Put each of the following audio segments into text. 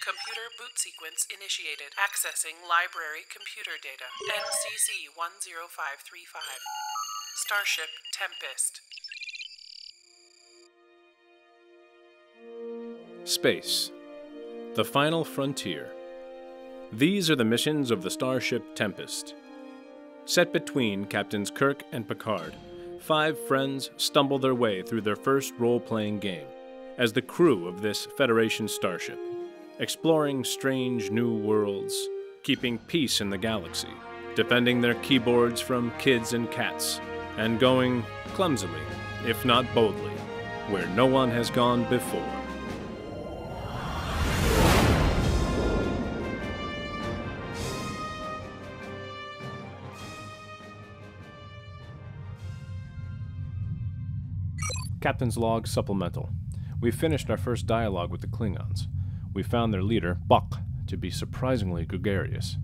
Computer boot sequence initiated. Accessing library computer data. NCC 10535. Starship Tempest. Space. The final frontier. These are the missions of the Starship Tempest. Set between Captains Kirk and Picard, 5 friends stumble their way through their first role-playing game as the crew of this Federation starship, exploring strange new worlds, keeping peace in the galaxy, defending their keyboards from kids and cats, and going clumsily, if not boldly, where no one has gone before. Captain's Log Supplemental. We finished our first dialogue with the Klingons. We found their leader, Bok, to be surprisingly gregarious.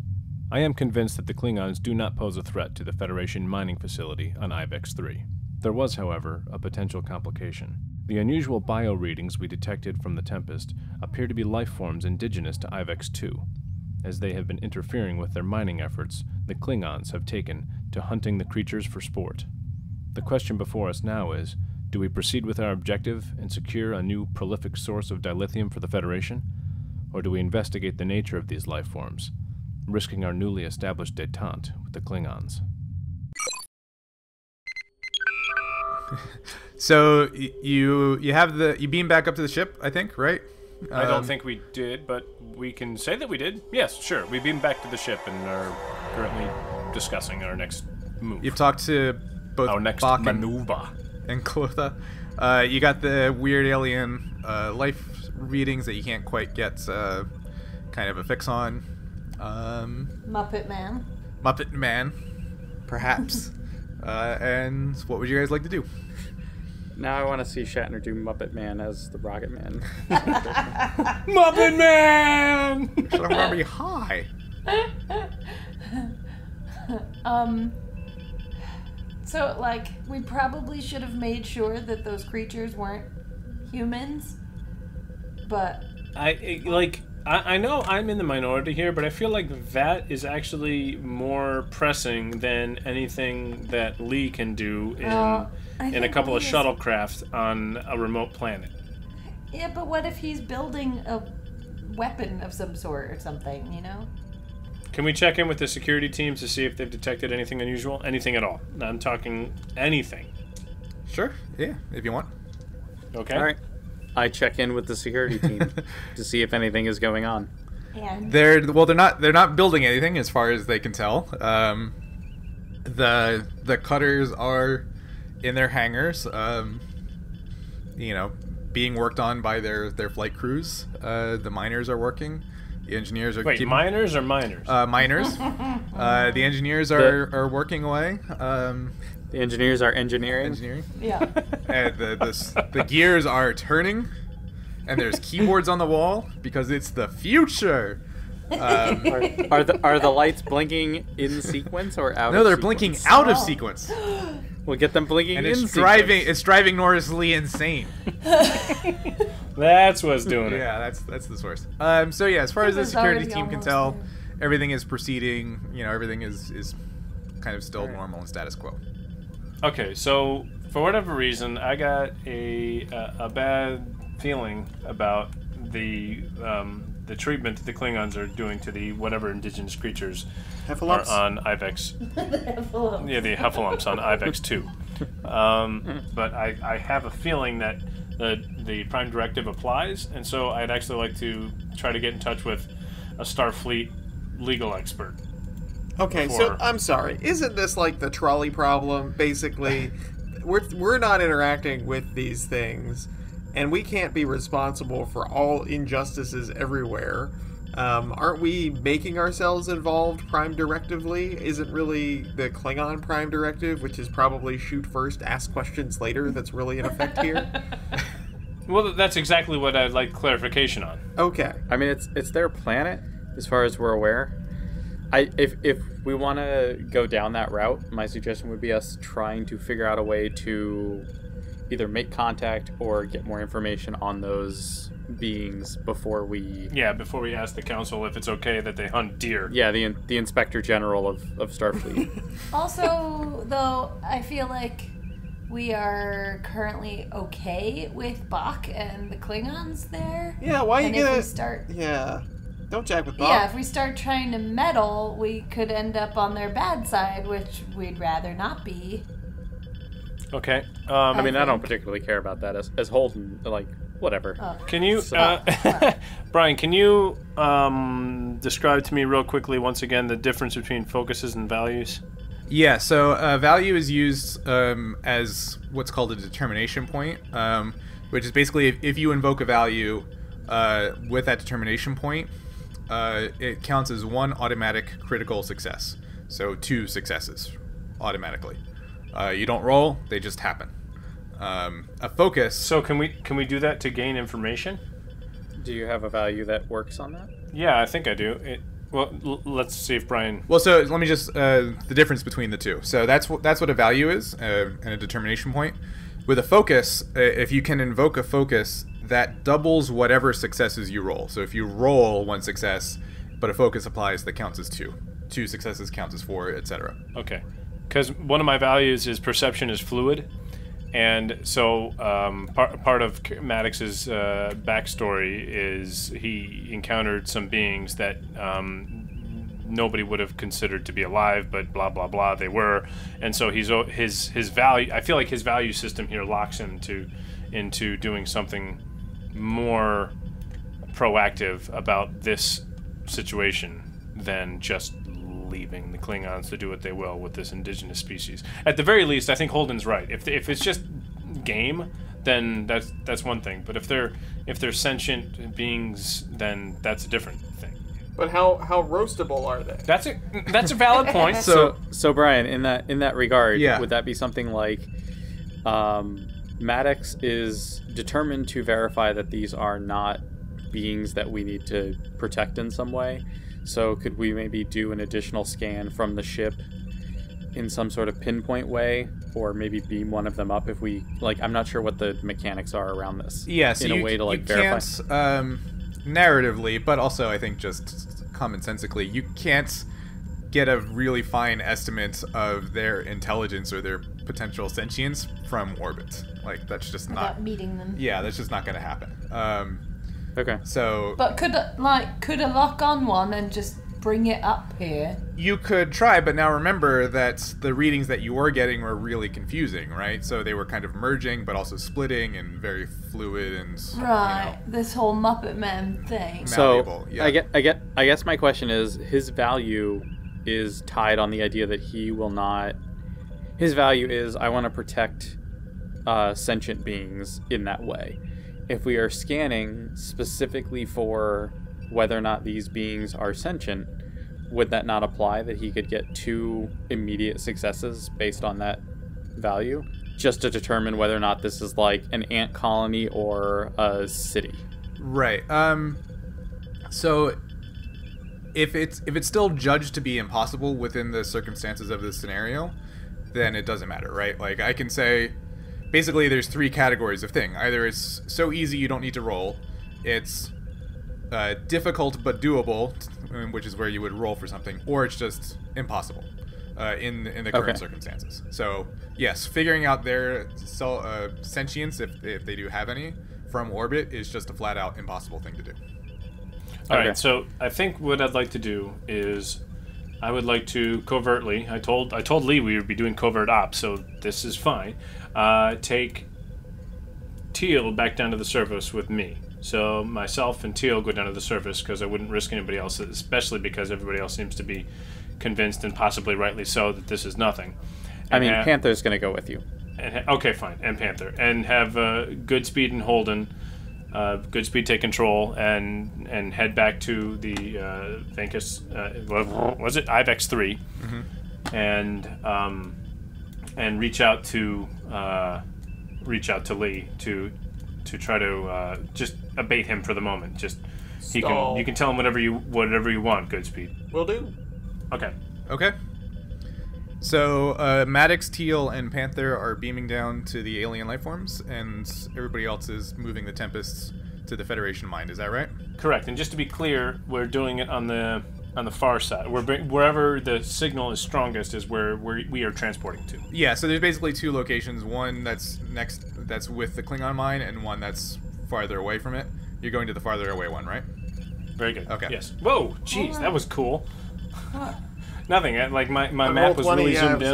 I am convinced that the Klingons do not pose a threat to the Federation mining facility on Ivex II. There was, however, a potential complication. The unusual bio readings we detected from the Tempest appear to be life forms indigenous to Ivex II. As they have been interfering with their mining efforts, the Klingons have taken to hunting the creatures for sport. The question before us now is, do we proceed with our objective and secure a new prolific source of dilithium for the Federation? Or do we investigate the nature of these life forms, risking our newly established détente with the Klingons? So you beam back up to the ship, I think, right? I don't think we did, but we can say that we did. Yes, sure. We beamed back to the ship and are currently discussing our next move. You've talked to both our next Bach maneuver. and Clotha. You got the weird alien life readings that you can't quite get kind of a fix on. Muppet Man, perhaps. And what would you guys like to do? Now I want to see Shatner do Muppet Man as the Rocket Man. Muppet Man! So I'm gonna be high. So, like, we probably should have made sure that those creatures weren't humans, but... I know I'm in the minority here, but I feel like that is actually more pressing than anything that Lee can do in a couple of shuttlecraft on a remote planet. Yeah, but what if he's building a weapon of some sort or something, you know? Can we check in with the security teams to see if they've detected anything unusual? Anything at all. I'm talking anything. Sure, yeah, if you want. Okay. All right. I check in with the security team to see if anything is going on. And They're not building anything as far as they can tell. The cutters are in their hangars, being worked on by their flight crews. The miners are working. The engineers are miners or miners? Miners. The engineers are working away. The engineers are engineering. yeah. And the gears are turning, and there's keyboards on the wall because it's the future. Are the lights blinking in sequence or out? No, of they're sequence? blinking out of sequence. We'll get them blinking And in it's sequence. It's driving Norris Lee insane. That's what's doing it. Yeah, that's the source. So yeah, as far as the security team can tell, everything is proceeding. Everything is kind of still normal and status quo. Okay, so for whatever reason, I got a bad feeling about the treatment that the Klingons are doing to the whatever indigenous creatures are on Ivex. Yeah, the Heffalumps on Ivex II. But I have a feeling that the Prime Directive applies, and so I'd actually like to try to get in touch with a Starfleet legal expert. Okay, so I'm sorry. Isn't this like the trolley problem? Basically, we're not interacting with these things, and we can't be responsible for all injustices everywhere. Aren't we making ourselves involved prime directively? Isn't really the Klingon prime directive, which is probably shoot first, ask questions later, that's really in effect here? Well, that's exactly what I'd like clarification on. Okay. I mean, it's their planet, as far as we're aware. If we want to go down that route, my suggestion would be us trying to figure out a way to either make contact or get more information on those beings before we... Yeah, before we ask the council if it's okay that they hunt deer. Yeah, the Inspector General of Starfleet. Also, though, I feel like we are currently okay with Bach and the Klingons there. Yeah, why and you gonna... if we start... Yeah. Don't jack with Bach. Yeah, if we start trying to meddle, we could end up on their bad side, which we'd rather not be. Okay. I mean, I don't particularly care about that as Holden, like, whatever. Oh. Can you, Brian, can you describe to me real quickly, once again, the difference between focuses and values? Yeah, so value is used as what's called a determination point, which is basically if you invoke a value with that determination point, it counts as one automatic critical success. So 2 successes automatically. You don't roll; they just happen. A focus. So can we do that to gain information? Do you have a value that works on that? Yeah, I think I do. Let's see if Brian... Well, so let me just... the difference between the two. So that's what a value is, and a determination point. With a focus, if you can invoke a focus, that doubles whatever successes you roll. So if you roll 1 success, but a focus applies, that counts as 2. 2 successes counts as 4, etc. Okay. Because one of my values is perception is fluid. And so part of Maddox's backstory is he encountered some beings that nobody would have considered to be alive, but blah blah blah they were, and so his value. I feel like his value system here locks him into doing something more proactive about this situation than just leaving the Klingons to do what they will with this indigenous species. At the very least, I think Holden's right. If it's just game, then that's one thing. But if they're sentient beings, then that's a different thing. But how roastable are they? That's a valid point. So Brian, in that regard, yeah. Would that be something like Maddox is determined to verify that these are not beings that we need to protect in some way? So could we maybe do an additional scan from the ship in some sort of pinpoint way, or maybe beam one of them up if we, like, I'm not sure what the mechanics are around this. Yeah, so in a way to, like, verify. Can't, narratively, but also I think just commonsensically, you can't get a really fine estimate of their intelligence or their potential sentience from orbit. Like, that's just Without meeting them. Yeah, that's just not going to happen. Okay. So... But could a lock on one and just bring it up here? You could try, but now remember that the readings that you were getting were really confusing, right? So they were kind of merging, but also splitting and very fluid and... Right, this whole Muppet Man thing. Malleable, So, yeah. I guess my question is, his value is tied on the idea that he will not... His value is, I want to protect sentient beings in that way. If we are scanning specifically for whether or not these beings are sentient, would that not apply that he could get 2 immediate successes based on that value, just to determine whether or not this is like an ant colony or a city? Right. So if it's still judged to be impossible within the circumstances of this scenario, then it doesn't matter, right? Like, I can say basically there's 3 categories of thing. Either it's so easy you don't need to roll, it's difficult but doable, which is where you would roll for something, or it's just impossible in the current circumstances. So yes, figuring out their sentience, if they do have any, from orbit is just a flat out impossible thing to do. All right, so I think what I'd like to do is I would like to covertly, I told Lee we would be doing covert ops, so this is fine, take Teal back down to the surface with me. So myself and Teal go down to the surface because I wouldn't risk anybody else, especially because everybody else seems to be convinced, and possibly rightly so, that this is nothing. And Panther's going to go with you. Okay, fine, and Panther. And have Goodspeed and Holden, Goodspeed take control and head back to the Venkis, was it Ivex II, and reach out to Lee to try to just abate him for the moment. Just you can tell him whatever you want, Goodspeed. Will do. Okay. So Maddox, Teal, and Panther are beaming down to the alien life forms, and everybody else is moving the Tempests to the Federation mind. Is that right? Correct. And just to be clear, we're doing it on the far side. Wherever the signal is strongest is where we are transporting to. Yeah. So there's basically two locations. One that's with the Klingon mine, and one that's farther away from it. You're going to the farther away one, right? Very good. Okay. Yes. Whoa. Jeez, that was cool. What? Nothing. Like my map was really zoomed in.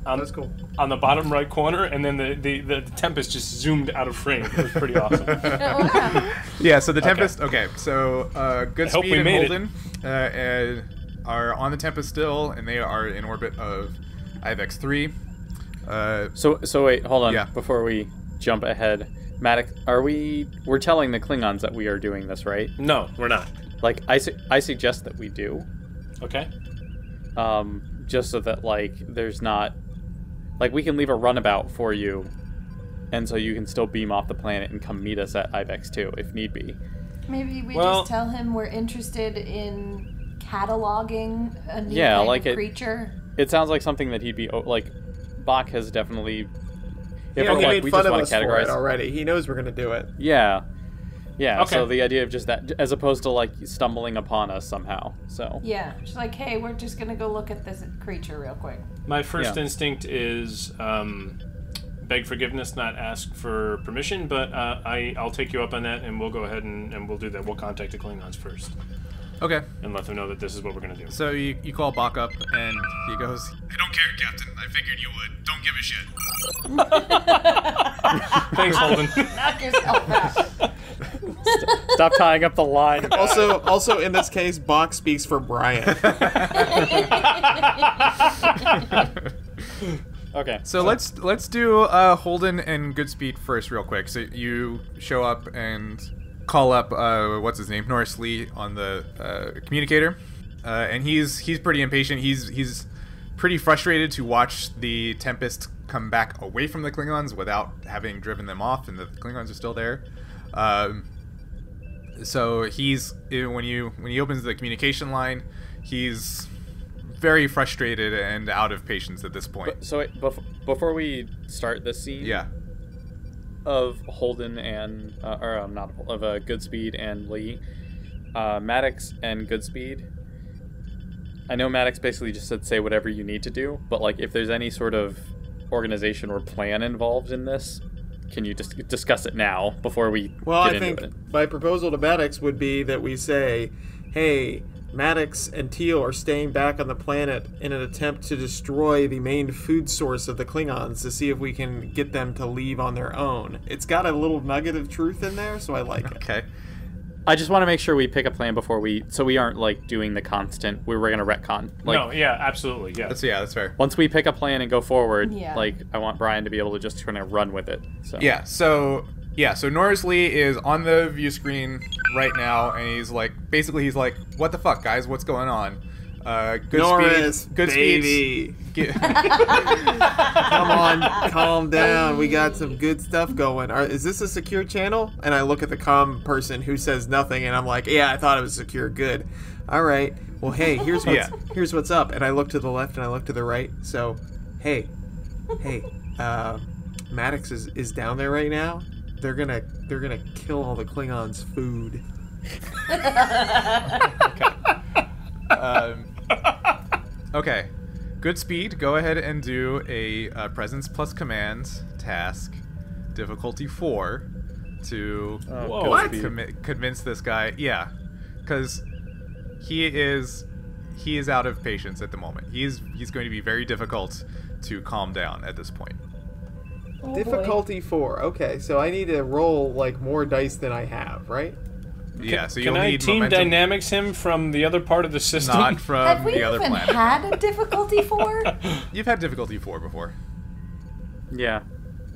That's cool. On the bottom right corner, and then the Tempest just zoomed out of frame. It was pretty awesome. Wow. Yeah, so the Tempest... Okay, so Goodspeed and Holden are on the Tempest still, and they are in orbit of Ivex II. So wait, hold on. Yeah. Before we jump ahead, Maddox, we're telling the Klingons that we are doing this, right? No, we're not. Like, I suggest that we do. Okay. Just so that, like, there's not... Like, we can leave a runabout for you, and so you can still beam off the planet and come meet us at Ivex II, if need be. Maybe we just tell him we're interested in cataloging a new kind of creature. It sounds like something that he'd be... Like, Bach has definitely... He made fun of us for it already. He knows we're going to do it. Yeah. Yeah, okay. So the idea of just that, as opposed to, like, stumbling upon us somehow, so... Yeah, just like, hey, we're just gonna go look at this creature real quick. My first instinct is beg forgiveness, not ask for permission, but I'll take you up on that, and we'll go ahead and we'll do that. We'll contact the Klingons first. Okay. And let them know that this is what we're going to do. So you call Bach up, and he goes, I don't care, Captain. I figured you would. Don't give a shit. Thanks, Holden. Knock yourself out. Stop tying up the line. Also, in this case, Bach speaks for Brian. Okay. So let's do Holden and Goodspeed first, real quick. So you show up and call up what's his name, Norris Lee, on the communicator, and he's pretty impatient. He's pretty frustrated to watch the Tempest come back away from the Klingons without having driven them off, and the Klingons are still there. So when he opens the communication line, he's very frustrated and out of patience at this point. Before we start this scene, of Holden and of Goodspeed and Lee, Maddox and Goodspeed. I know Maddox basically just said say whatever you need to do, but like if there's any sort of organization or plan involved in this, can you just discuss it now before we get into it? I think my proposal to Maddox would be that we say, hey, Maddox and Teal are staying back on the planet in an attempt to destroy the main food source of the Klingons to see if we can get them to leave on their own. It's got a little nugget of truth in there, so I like it. Okay. I just want to make sure we pick a plan before so we aren't like doing the constant, we're going to retcon. Like, no, yeah, absolutely, yeah. That's fair. Once we pick a plan and go forward, like I want Brian to be able to just kind of run with it. So. So Norris Lee is on the view screen right now, and he's like, what the fuck, guys? What's going on? Norris, baby. Come on, calm down. We got some good stuff going. Is this a secure channel? And I look at the comm person who says nothing, and I'm like, yeah, I thought it was secure. Good. All right. Well, hey, here's what's up. And I look to the left and I look to the right. So, hey, Maddox is down there right now. They're gonna kill all the Klingons' food. Okay. Goodspeed, go ahead and do a presence plus commands task, difficulty 4, to convince this guy. Yeah, because he is out of patience at the moment. He's going to be very difficult to calm down at this point. Oh, difficulty 4. Okay, so I need to roll like more dice than I have, right? Yeah, so you'll need need team momentum. dynamics him from the other part of the system? Not from Have we the other even planet. had a difficulty 4? You've had difficulty 4 before. Yeah.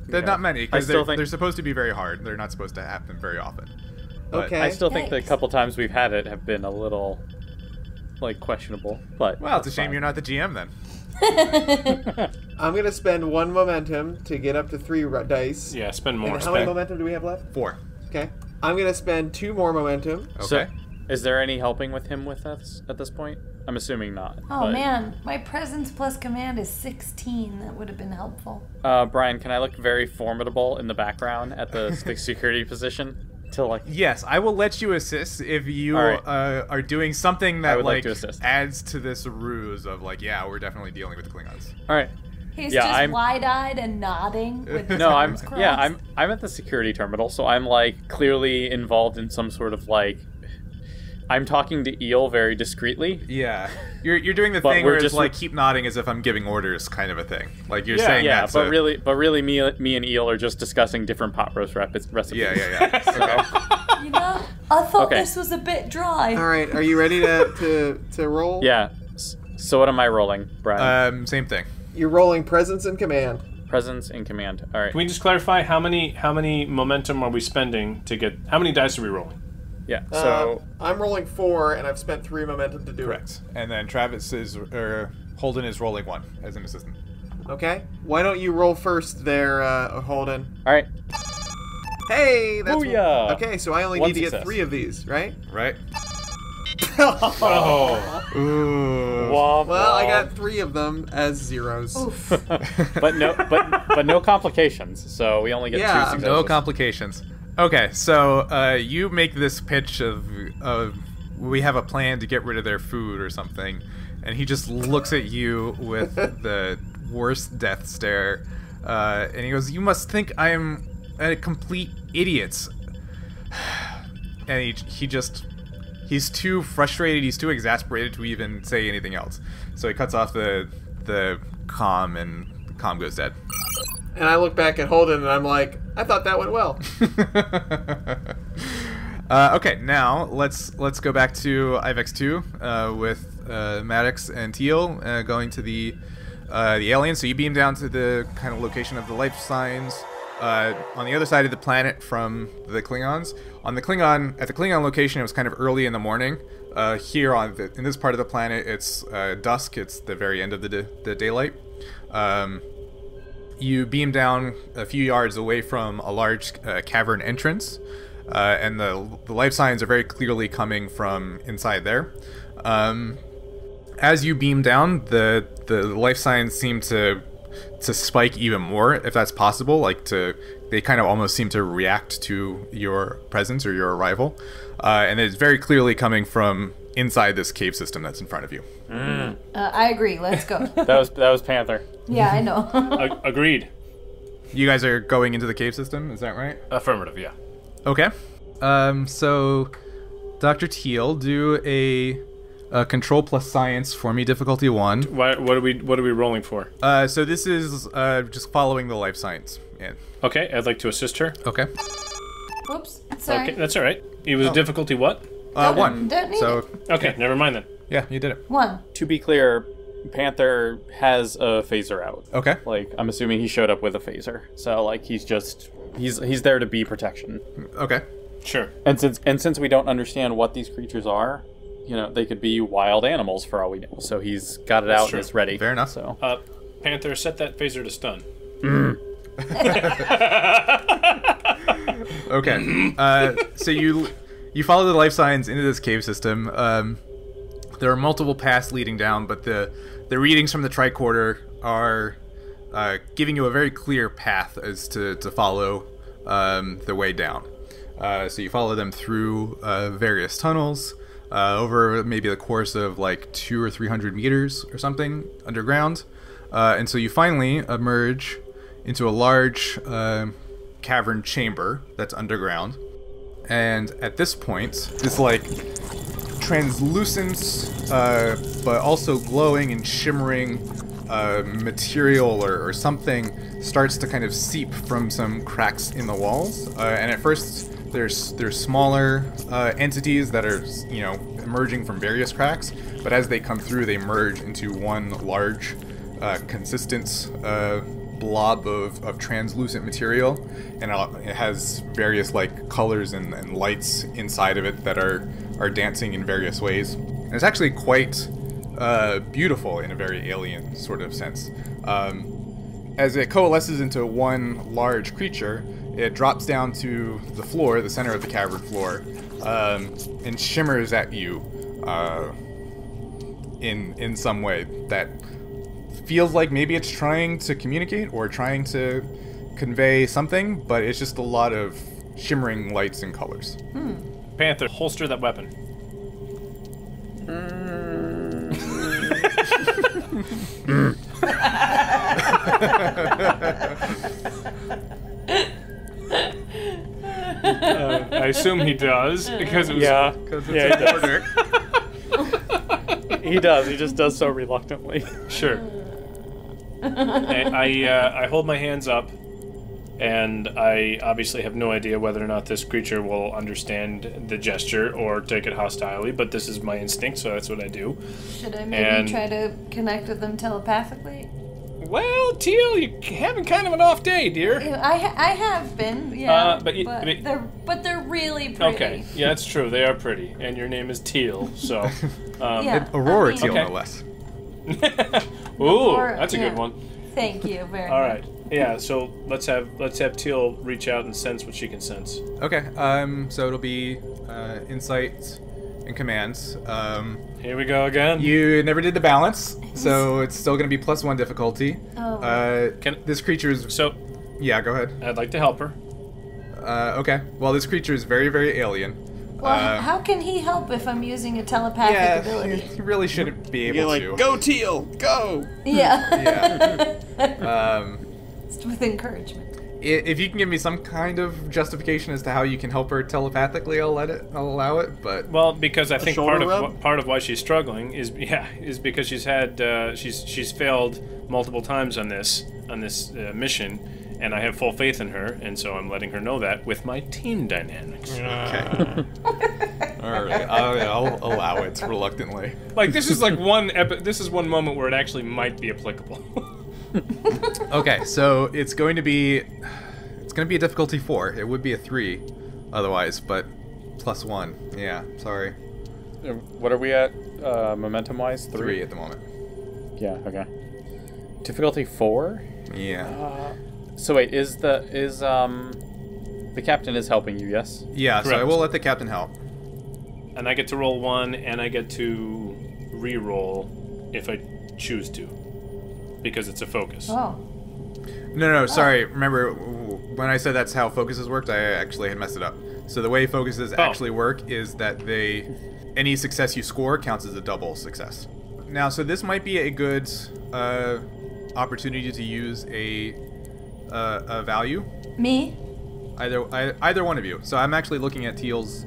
They're not many, because I still they're supposed to be very hard. They're not supposed to happen very often. But Okay. I still think the Yikes. couple times we've had it have been a little, like, questionable. But well, it's a shame fine. you're not the GM then. I'm gonna spend 1 momentum to get up to 3 dice. Yeah, spend more. And how many momentum do we have left? 4. Okay. I'm gonna spend 2 more momentum. Okay. So, is there any helping with him with us at this point? I'm assuming not. Oh but, man, my presence plus command is 16. That would have been helpful. Brian, can I look very formidable in the background at the security position to like. Yes, I will let you assist if you All right. are doing something I that would like like to assist. adds to this ruse of like, yeah, we're definitely dealing with the Klingons. All right. He's Yeah, just I'm- wide-eyed and nodding. With his No, arms crossed. I'm at the security terminal, so I'm like clearly involved in some sort of like. I'm talking to Eel very discreetly. Yeah, you're doing the But thing we're where it's just like keep nodding as if I'm giving orders, kind of a thing. Like you're Yeah, saying yeah, that. but really, me and Eel are just discussing different pot roast recipes. Yeah. Okay. You know, I thought Okay. this was a bit dry. All right, are you ready to roll? Yeah. So what am I rolling, Brian? Same thing. You're rolling presence and command. Presence in command. All right. Can we just clarify how many momentum are we spending to get? How many dice are we rolling? Yeah. So I'm rolling 4, and I've spent 3 momentum to do Correct. And then Travis is, Holden is rolling 1 as an assistant. it. Okay. Why don't you roll first there, Holden? all right. Hey, that's Booyah! Okay, so I only One need to get success. 3 of these, right? Right. Oh, Ooh. Womp, Well, I womp. got 3 of them as zeros. Oof. but no complications. So we only get Yeah, 2 no successes. No complications. Okay, so you make this pitch of we have a plan to get rid of their food or something, and he just looks at you with the worst death stare, and he goes, "You must think I am a complete idiot." And he's too frustrated, he's too exasperated to even say anything else. So he cuts off the comm, and the comm goes dead. And I look back at Holden, and I'm like, I thought that went well. Okay, now let's go back to Ivex II with Maddox and Teal going to the alien. So you beam down to the kind of location of the life signs on the other side of the planet from the Klingons. At the Klingon location, it was kind of early in the morning. Here in this part of the planet, it's dusk. It's the very end of the daylight. You beam down a few yards away from a large cavern entrance, and the life signs are very clearly coming from inside there. As you beam down, the life signs seem to spike even more, if that's possible. They kind of almost seem to react to your presence or your arrival, and it's very clearly coming from inside this cave system that's in front of you. I agree. Let's go. That was Panther. Yeah, I know. agreed. You guys are going into the cave system, is that right? Affirmative. Yeah. Okay. So, Dr. Teal, do a control plus science for me, difficulty 1. What are we rolling for? So this is just following the life science. Yeah. Okay, I'd like to assist her. Okay. Whoops. Sorry. Okay, that's all right. It was difficulty what? 1. don't need So, Okay, never mind then. yeah, you did it. 1. To be clear, Panther has a phaser out. Okay. Like, I'm assuming he showed up with a phaser. So like he's there to be protection. Okay. Sure. And since we don't understand what these creatures are, they could be wild animals for all we know. So he's got it out true. and it's ready. Fair enough. So Panther, set that phaser to stun. Okay. So you follow the life signs into this cave system. There are multiple paths leading down, but the readings from the tricorder are giving you a very clear path as to follow the way down. So you follow them through various tunnels over maybe the course of like 200 or 300 meters or something underground, and so you finally emerge into a large cavern chamber that's underground. And at this point, this like translucent but also glowing and shimmering material or something starts to kind of seep from some cracks in the walls. And at first there's smaller entities that are emerging from various cracks, but as they come through, they merge into one large consistent blob of translucent material, and it has various like colors and lights inside of it that are dancing in various ways. And it's actually quite beautiful in a very alien sort of sense. As it coalesces into one large creature, it drops down to the floor, the center of the cavern floor, and shimmers at you in some way that feels like maybe it's trying to communicate or trying to convey something, but it's just a lot of shimmering lights and colors. Panther, holster that weapon. I assume he does because it was Because it's an order. He does. He just does so reluctantly. Sure. I hold my hands up, and I obviously have no idea whether or not this creature will understand the gesture or take it hostilely, but this is my instinct, so that's what I do. Should I maybe try to connect with them telepathically? Well, Teal, you're having kind of an off day, dear. I have been, yeah. But they're really pretty. Okay, yeah, that's true. They are pretty, and your name is Teal, so. Yeah, Aurora I mean- Teal, Okay. no less. Ooh, Or- that's a yeah. good one. Thank you very All much. right, yeah. So let's have Teal reach out and sense what she can sense. Okay, so it'll be insight and commands. Here we go again. You never did the balance, so it's still going to be +1 difficulty. Oh. This creature is... So Yeah, go ahead. I'd like to help her. Okay, well, this creature is very, very alien. Well, how can he help if I'm using a telepathic ability? he really shouldn't be You're able like, to. go Teal, go! Yeah. Yeah. Just with encouragement. If you can give me some kind of justification as to how you can help her telepathically, I'll allow it. But Well, because I think shoulder rub? part of why she's struggling is because she's had she's failed multiple times on this mission, and I have full faith in her, and so I'm letting her know that with my team dynamics. okay. All right, I'll allow it reluctantly. Like this is like one moment where it actually might be applicable. Okay, so it's going to be a difficulty 4. It would be a 3 otherwise, but +1. Yeah, sorry. What are we at, momentum-wise? 3 at the moment. Yeah, okay. Difficulty 4? Yeah. So wait, the captain is helping you, yes? Yeah, so I Correct. will let the captain help. And I get to roll 1, and I get to re-roll if I choose to, because it's a focus. Oh. No, sorry. Remember, when I said that's how focuses worked, I actually had messed it up. So the way focuses actually work is that any success you score counts as a double success. Now, so this might be a good opportunity to use a value. Me? Either one of you. So I'm actually looking at Teal's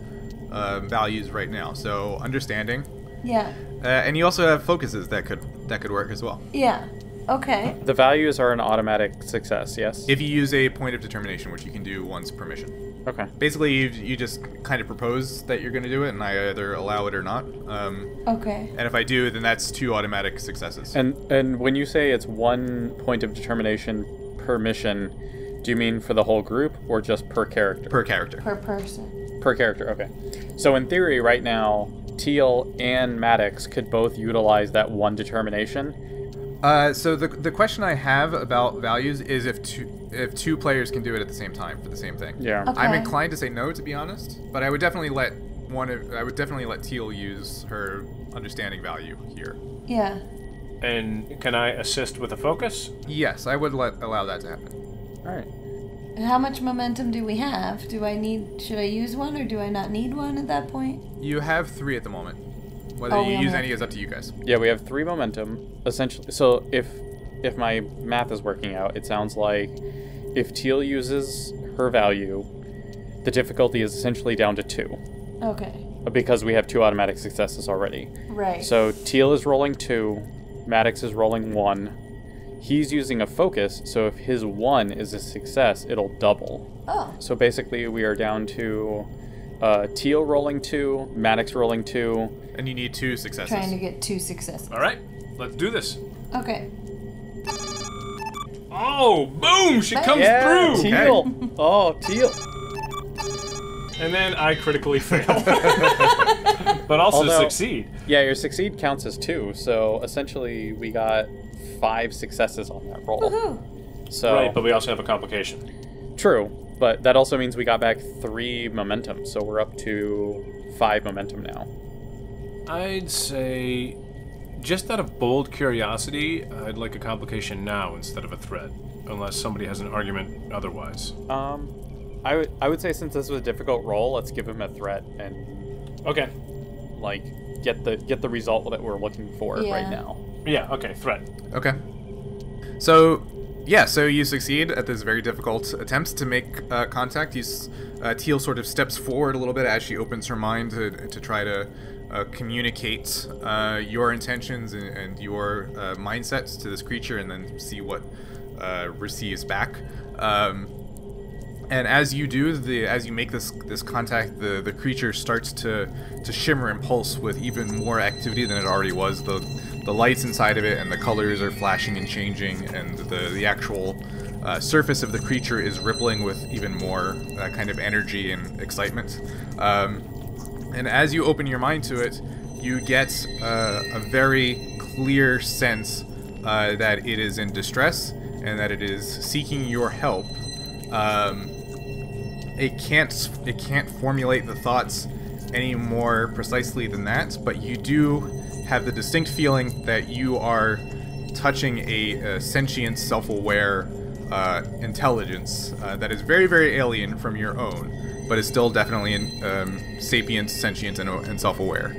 values right now. So understanding, Yeah. and you also have focuses that could work as well. Yeah. Okay. The values are an automatic success, yes? If you use a point of determination, which you can do once per mission. Okay. Basically, you just kind of propose that you're going to do it, and I either allow it or not. Okay. And if I do, then that's 2 automatic successes. And when you say it's 1 point of determination per mission, do you mean for the whole group or just per character? Per character. Per person. Per character, okay. So in theory, right now, Teal and Maddox could both utilize that 1 determination. So the question I have about values is if two players can do it at the same time for the same thing. Yeah. Okay. I'm inclined to say no, to be honest, but I would definitely let Teal use her understanding value here. Yeah. And can I assist with a focus? Yes, I would allow that to happen. All right. How much momentum do we have? Should I use 1 or do I not need 1 at that point? You have 3 at the moment. Whether Oh, you we use only any have is up to you guys. Yeah, we have 3 momentum, essentially. So if my math is working out, it sounds like if Teal uses her value, the difficulty is essentially down to 2. Okay. Because we have 2 automatic successes already. Right. So Teal is rolling 2, Maddox is rolling 1. He's using a focus, so if his 1 is a success, it'll double. Oh. So basically we are down to Teal rolling 2, Maddox rolling 2. And you need 2 successes. Trying to get 2 successes. All right, let's do this. Okay. Oh, boom! She comes Yeah, through. Teal! Oh, Teal! And then I critically fail, but also Although- succeed. Yeah, your succeed counts as 2, so essentially we got 5 successes on that roll. Woohoo. So Right, but we also have a complication. true, but that also means we got back 3 momentum, so we're up to 5 momentum now. I'd say, just out of bold curiosity, I'd like a complication now instead of a threat, unless somebody has an argument otherwise. I would say since this was a difficult roll, let's give him a threat and Okay. like get the result that we're looking for right now. Yeah, okay, threat. Okay. So, yeah, so you succeed at this very difficult attempt to make contact. Teal sort of steps forward a little bit as she opens her mind to try to communicate your intentions and your mindsets to this creature, and then see what receives back. And as you do, as you make this contact, the creature starts to shimmer and pulse with even more activity than it already was. The lights inside of it and the colors are flashing and changing, and the actual surface of the creature is rippling with even more kind of energy and excitement. And as you open your mind to it, you get a very clear sense that it is in distress and that it is seeking your help. It can't formulate the thoughts any more precisely than that, but you do have the distinct feeling that you are touching a sentient, self-aware intelligence that is very, very alien from your own, but is still definitely sapient, sentient, and self-aware.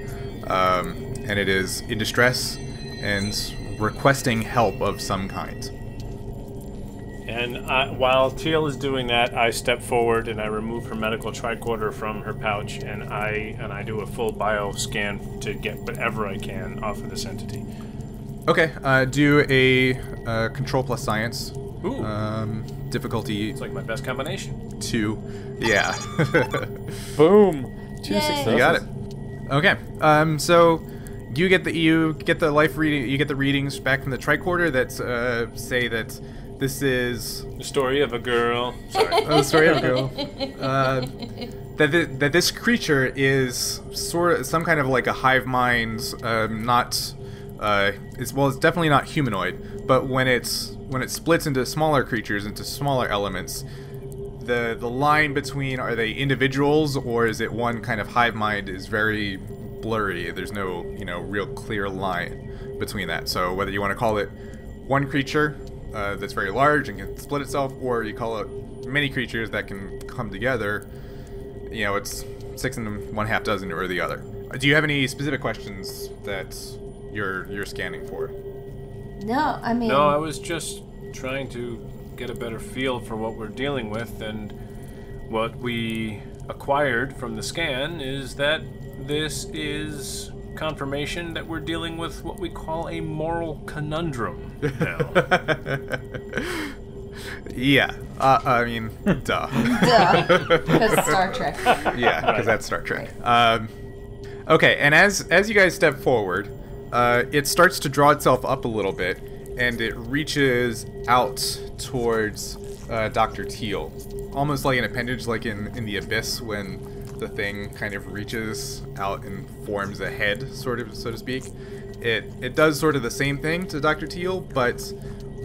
And it is in distress and requesting help of some kind. And while Teal is doing that, I step forward and I remove her medical tricorder from her pouch, and I do a full bio scan to get whatever I can off of this entity. Okay, do a control plus science. Ooh. Difficulty. It's like my best combination. 2. Yeah. Boom. 2 Yay. successes. You got it. Okay. So you get the life reading. You get the readings back from the tricorder that say that this is The story of a girl. Sorry. the story of a girl. That this creature is sort of some kind of like a hive mind. It's definitely not humanoid. But when it splits into smaller creatures, into smaller elements, the line between, are they individuals or is it one kind of hive mind, is very blurry. There's no real clear line between that. So whether you want to call it one creature that's very large and can split itself, or you call it many creatures that can come together, it's 6 and 1/2 dozen or the other. Do you have any specific questions that you're scanning for? No, I mean... No, I was just trying to get a better feel for what we're dealing with, and what we acquired from the scan is that this is confirmation that we're dealing with what we call a moral conundrum now. Yeah. I mean, duh. Duh. Because Star Trek. Yeah, because that's Star Trek. Okay, and as you guys step forward, it starts to draw itself up a little bit, and it reaches out towards Dr. Teal, almost like an appendage, like in the Abyss when the thing kind of reaches out and forms a head, sort of, so to speak. It does sort of the same thing to Dr. Teal, but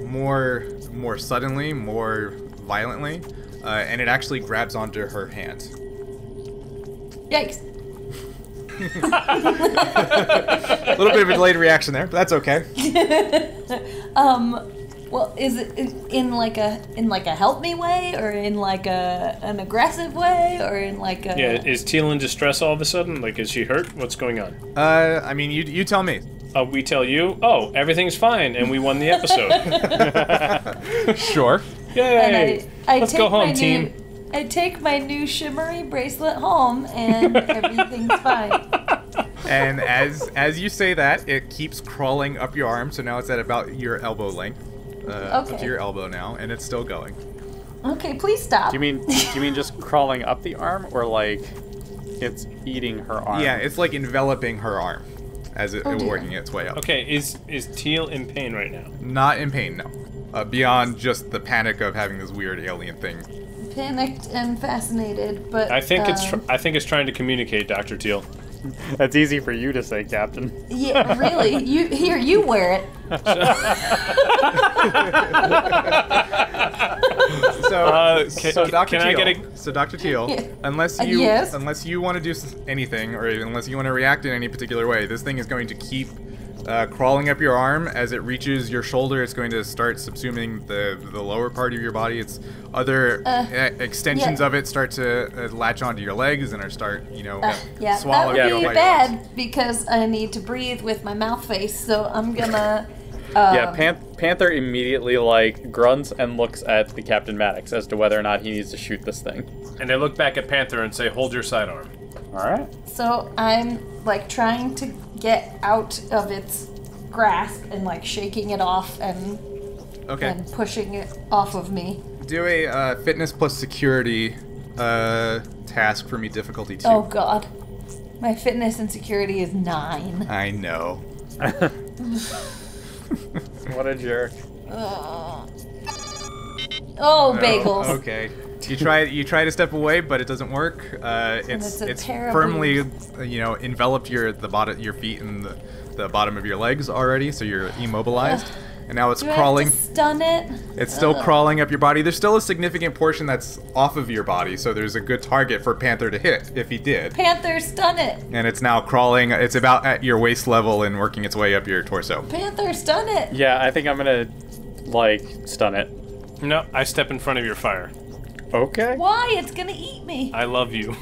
more suddenly, more violently, and it actually grabs onto her hand. Yikes. A little bit of a delayed reaction there, but that's okay. Well, is it in like a help me way, or in like an aggressive way, or in like a... Yeah, is Teal in distress all of a sudden? Like, is she hurt? What's going on? I mean, you tell me. We tell you, oh, everything's fine, and we won the episode. Sure. Yay! And I Let's take go home, my team. I take my new shimmery bracelet home, and everything's fine. And as you say that, it keeps crawling up your arm, so now it's at about your elbow length. Up to your elbow now, and it's still going. Okay, please stop. Do you mean just crawling up the arm, or like it's eating her arm? Yeah, it's like enveloping her arm as it's working its way up. Okay, is Teal in pain right now? Not in pain, no. Beyond just the panic of having this weird alien thing. Panicked and fascinated, but I think it's trying to communicate, Dr. Teal. That's easy for you to say, Captain. Yeah, really. You wear it. So Dr. can I Teal, get a- so Dr. Teal, Yeah. unless Yes? you want to do anything, or unless you want to react in any particular way, this thing is going to keep crawling up your arm. As it reaches your shoulder, it's going to start subsuming the lower part of your body. Its other extensions of it start to latch onto your legs and start, swallow that your would be legs. bad because I need to breathe with my mouth face. So I'm gonna. Panther immediately grunts and looks at the Captain Maddox as to whether or not he needs to shoot this thing. And they look back at Panther and say, "Hold your sidearm." All right. So I'm trying to get out of its grasp and shaking it off and pushing it off of me. Do a fitness plus security task for me, difficulty 2. Oh God, my fitness and security is 9. I know. What a jerk. Oh, bagels. Okay. You try to step away, but it doesn't work. It's firmly, enveloped your feet in the bottom of your legs already, so you're immobilized. And now it's crawling. I have to stun it? It's still crawling up your body. There's still a significant portion that's off of your body, so there's a good target for Panther to hit if he did. Panther, stun it. And it's now crawling. It's about at your waist level and working its way up your torso. Panther, stun it. Yeah, I think I'm gonna stun it. No, I step in front of your fire. Okay. Why? It's gonna eat me. I love you.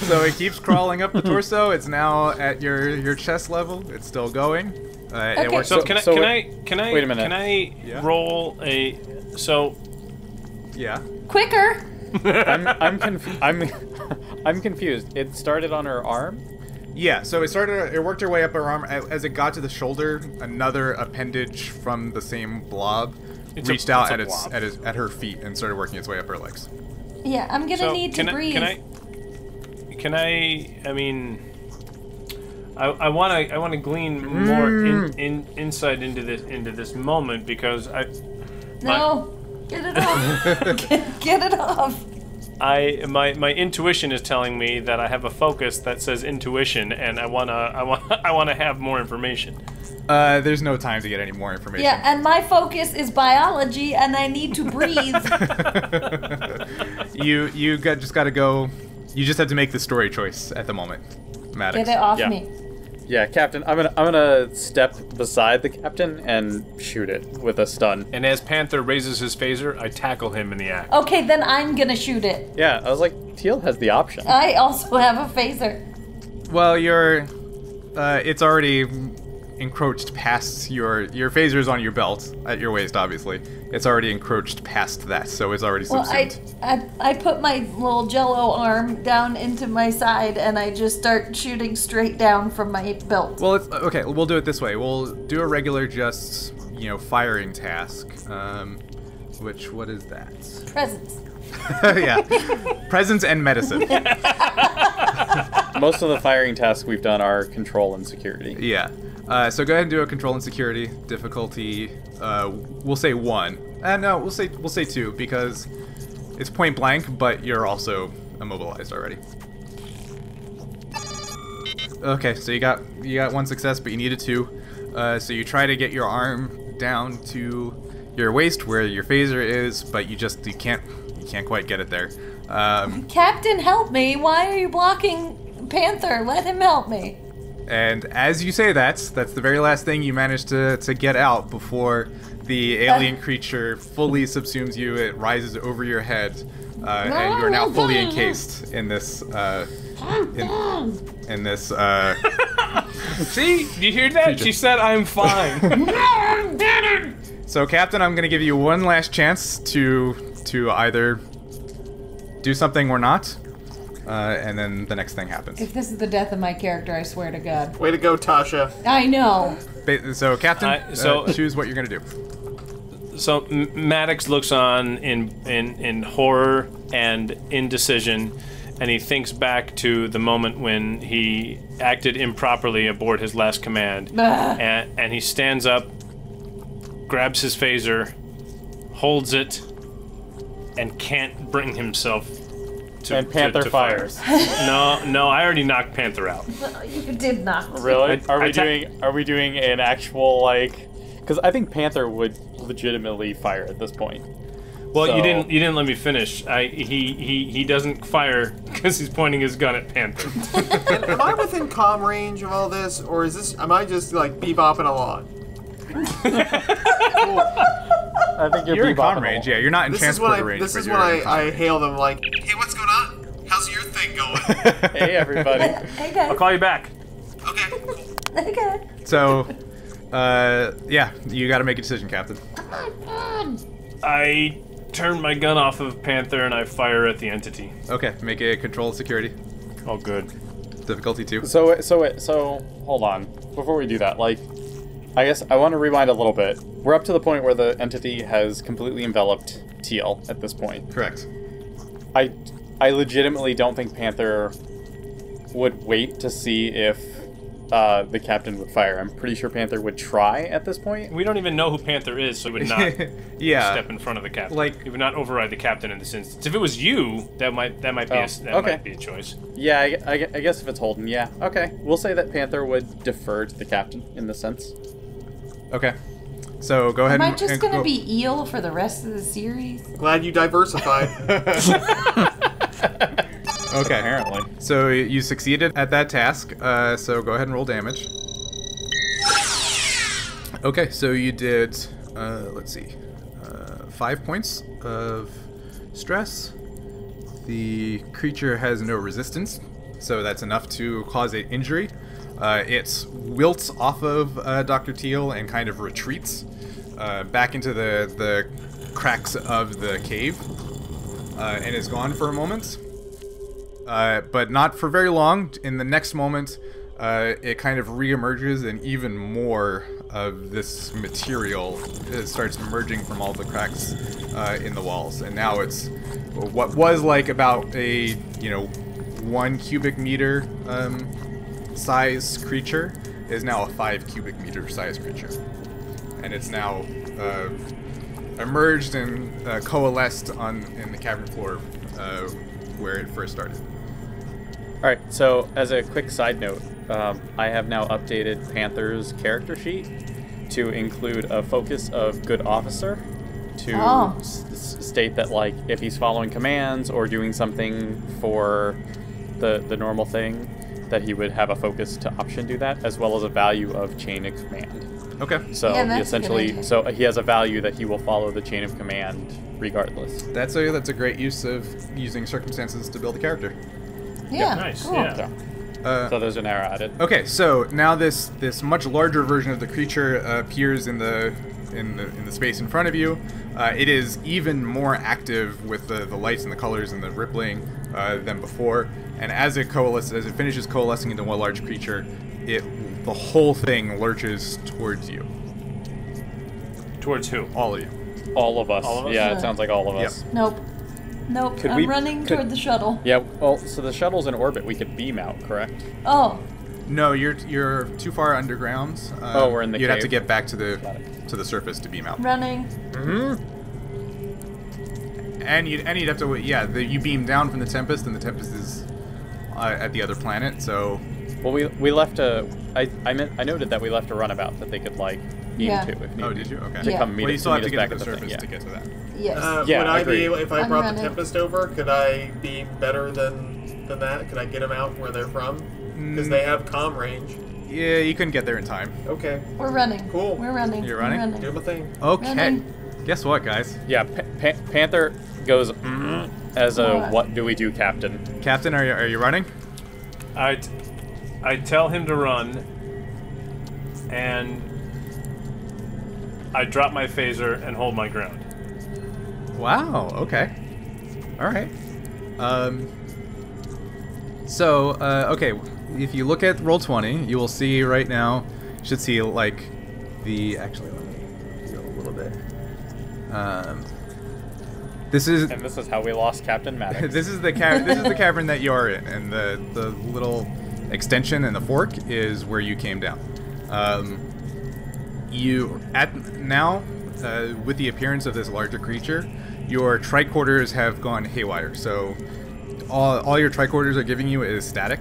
So it keeps crawling up the torso. It's now at your chest level. It's still going. Okay. It works. So can I wait a minute. Can I roll a Yeah. Quicker. I'm confused. It started on her arm. Yeah, so it worked her way up her arm. As it got to the shoulder, another appendage from the same blob reached out at her feet and started working its way up her legs. Yeah, I'm gonna need to breathe. I want to glean more insight into this moment because get it off. Get it off. My intuition is telling me that I have a focus that says intuition, and I wanna have more information. There's no time to get any more information. Yeah, and my focus is biology, and I need to breathe. You just gotta go. You just have to make the story choice at the moment, Maddox. Get it off me. Yeah, Captain. I'm gonna step beside the captain and shoot it with a stun. And as Panther raises his phaser, I tackle him in the act. Okay, then I'm gonna shoot it. Yeah, I was like, Teal has the option. I also have a phaser. Well, it's already encroached past your phaser's on your belt at your waist. Obviously, it's already encroached past that, so it's already subsumed. I put my little jello arm down into my side and I just start shooting straight down from my belt. Well, okay. We'll do it this way. We'll do a regular, firing task. What is that? Presents. Yeah, presents and medicine. Most of the firing tasks we've done are control and security. Yeah. So go ahead and do a control and security difficulty. We'll say 1. No, we'll say 2 because it's point blank, but you're also immobilized already. Okay, so you got 1 success, but you needed 2. So you try to get your arm down to your waist where your phaser is, but you can't quite get it there. Captain, help me! Why are you blocking Panther? Let him help me. And as you say that's the very last thing you manage to get out before the alien creature fully subsumes you. It rises over your head, and you are now fully encased in this. In this. See, you hear that? She said I'm fine. So, Captain, I'm going to give you one last chance to either do something or not. And then the next thing happens. If this is the death of my character, I swear to God. Way to go, Tasha. I know. So, Captain, choose what you're gonna do. So Maddox looks on in horror and indecision, and he thinks back to the moment when he acted improperly aboard his last command, and he stands up, grabs his phaser, holds it, and can't bring himself to Panther to fires. No, I already knocked Panther out. You did not. Really? Are we doing an actual because I think Panther would legitimately fire at this point. Well, you didn't let me finish. He doesn't fire because he's pointing his gun at Panther. And am I within comm range of all this, or is this? Am I just like bebopping along? Cool. I think you're in comm range. Yeah, you're not in transporter range. This is when I hail them like, "Hey, what's going on? How's your thing going?" Hey, everybody. Hey, guys. I'll call you back. Okay. Cool. Okay. So, yeah, you got to make a decision, Captain. I turn my gun off of Panther and I fire at the entity. Okay, make a control security. Oh, good. Difficulty 2. So hold on. Before we do that, like, I guess I want to rewind a little bit. We're up to the point where the entity has completely enveloped Teal at this point. Correct. I legitimately don't think Panther would wait to see if the captain would fire. I'm pretty sure Panther would try at this point. We don't even know who Panther is, so he would not step in front of the captain. Like, he would not override the captain in this instance. If it was you, that might be might be a choice. Yeah, I guess if it's Holden, yeah. Okay, we'll say that Panther would defer to the captain in this sense. Okay. So go ahead. Am I just gonna be eel for the rest of the series? Glad you diversified. Okay. Apparently. So you succeeded at that task. So go ahead and roll damage. Okay. So you did. Let's see. 5 points of stress. The creature has no resistance, so that's enough to cause an injury. It wilts off of Dr. Teal and kind of retreats back into the cracks of the cave and is gone for a moment. But not for very long. In the next moment, it kind of reemerges and even more of this material starts emerging from all the cracks in the walls. And now it's what was like about a, 1 cubic meter size creature is now a 5 cubic meter size creature. And it's now emerged and coalesced in the cavern floor where it first started. Alright, so as a quick side note, I have now updated Panther's character sheet to include a focus of good officer to state that, like, if he's following commands or doing something for the normal thing, that he would have a focus to option do that, as well as a value of chain of command. Okay. So Yeah, he that's a essentially, good idea. so he has a value that he will follow the chain of command regardless. That's a great use of using circumstances to build a character. Yeah. Nice. Cool. Yeah. So there's an arrow added. Okay, so now this much larger version of the creature appears in the space in front of you. It is even more active with the lights and the colors and the rippling than before. And as it finishes coalescing into one large creature, the whole thing lurches towards you. Towards who? All of you. All of us. All of us? Yeah, it sounds like all of us. Nope. Could I'm we- running could- toward the shuttle. Yeah, well, so the shuttle's in orbit. We could beam out, correct? Oh. No, you're too far underground. We're in the You'd have to cave. get back to the Got it. surface to beam out. Running. And you'd have to wait. Yeah, you beam down from the Tempest, and the Tempest is at the other planet. So Well, we left a. I noted that we left a runabout that they could, like, beam Yeah. to if need be. did you? Okay. To Yeah. come meet Well, you us, still have to meet get us to back the at the thing, surface yeah. to get to that. Yes. Yeah, would I agreed. be able, if I I'm brought running. the Tempest over, could I be better than that? Could I get them out where they're from? Because they have comm range. Yeah, you couldn't get there in time. Okay, We're running. Cool. We're running. You're We're running? do my thing. Okay. Running. Guess what, guys? Yeah, Panther goes as a What? "What do we do, Captain?" Captain, are you running? I tell him to run, and I drop my phaser and hold my ground. Wow. Okay. All right. So, okay. If you look at Roll20, you will see right now. You should see like the. Actually, let me go a little bit. This is And this is how we lost Captain Maddox. this is the cavern that you are in, and the little extension and the fork is where you came down. With the appearance of this larger creature, your tricorders have gone haywire. So all your tricorders are giving you is static.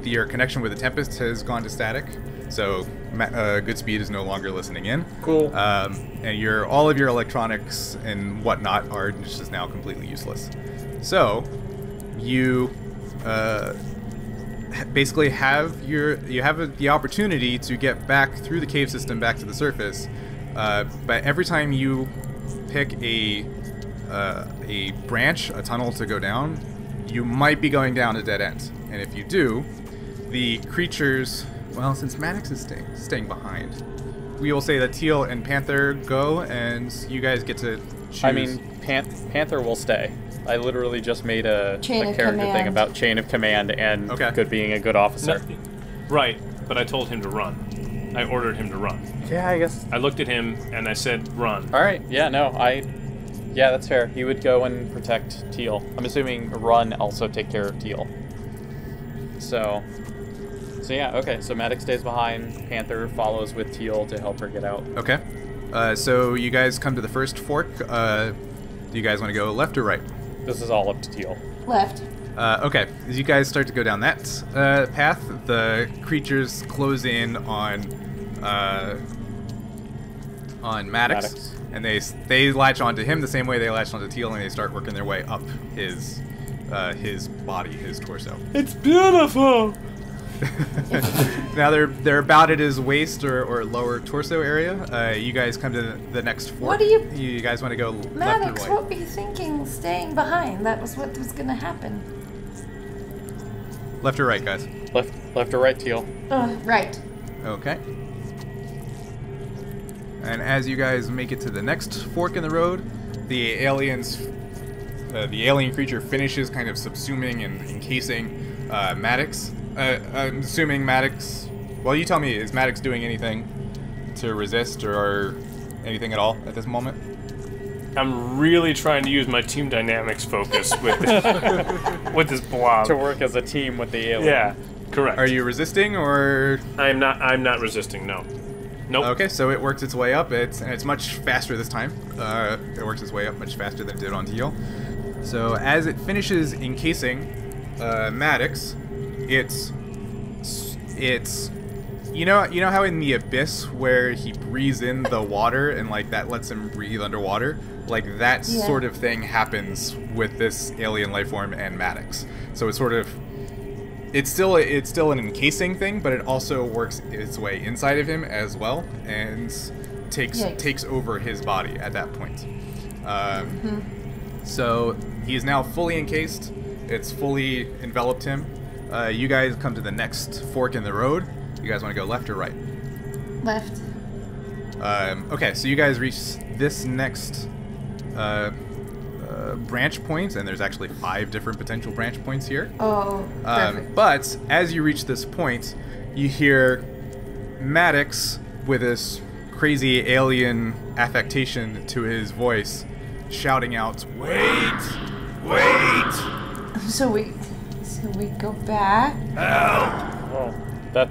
Your connection with the Tempest has gone to static. So Goodspeed is no longer listening in. Cool. And all of your electronics and whatnot are just now completely useless. So you basically have the opportunity to get back through the cave system back to the surface, but every time you pick a branch, a tunnel to go down, you might be going down a dead end. And if you do, the creatures, well, since Maddox is staying behind, we will say that Teal and Panther go, and you guys get to choose. I mean, Panther will stay. I literally just made a character command thing about chain of command and good being a good officer. Right, but I told him to run. I ordered him to run. Yeah, I guess. I looked at him and I said, run. All right, yeah, no, yeah, that's fair. He would go and protect Teal. I'm assuming Run also take care of Teal. So yeah, okay. So Maddox stays behind. Panther follows with Teal to help her get out. Okay. So you guys come to the first fork. Do you guys want to go left or right? This is all up to Teal. Left. Okay. As you guys start to go down that path, the creatures close in on Maddox. And they latch onto him the same way they latched onto Teal, and they start working their way up his body, his torso. It's beautiful! Now they're about at his waist or lower torso area. You guys come to the next fork. What do you guys want to go left Maddox, or right? what were you thinking staying behind? That was what was gonna happen. Left or right, guys? Left or right, Teal? Right. Okay. And as you guys make it to the next fork in the road, the alien creature finishes kind of subsuming and encasing Maddox. I'm assuming Maddox... Well, you tell me, is Maddox doing anything to resist or anything at all at this moment? I'm really trying to use my team dynamics focus with this, with this blob. To work as a team with the alien. Yeah, correct. Are you resisting or... I'm not resisting, no. Nope. Okay, so it works its way up. It's much faster this time. It works its way up much faster than it did on Teal. So as it finishes encasing Maddox, it's you know how in the abyss where he breathes in the water and like that lets him breathe underwater, like that sort of thing happens with this alien life form and Maddox. So it's still an encasing thing, but it also works its way inside of him as well and takes over his body at that point. So he's now fully encased. It's fully enveloped him. You guys come to the next fork in the road. You guys want to go left or right? Left. Okay, so you guys reach this next branch point, and there's actually 5 different potential branch points here. Oh, perfect. But as you reach this point, you hear Maddox with this crazy alien affectation to his voice shouting out, "Wait! Wait!" So we go back? Help! Oh, that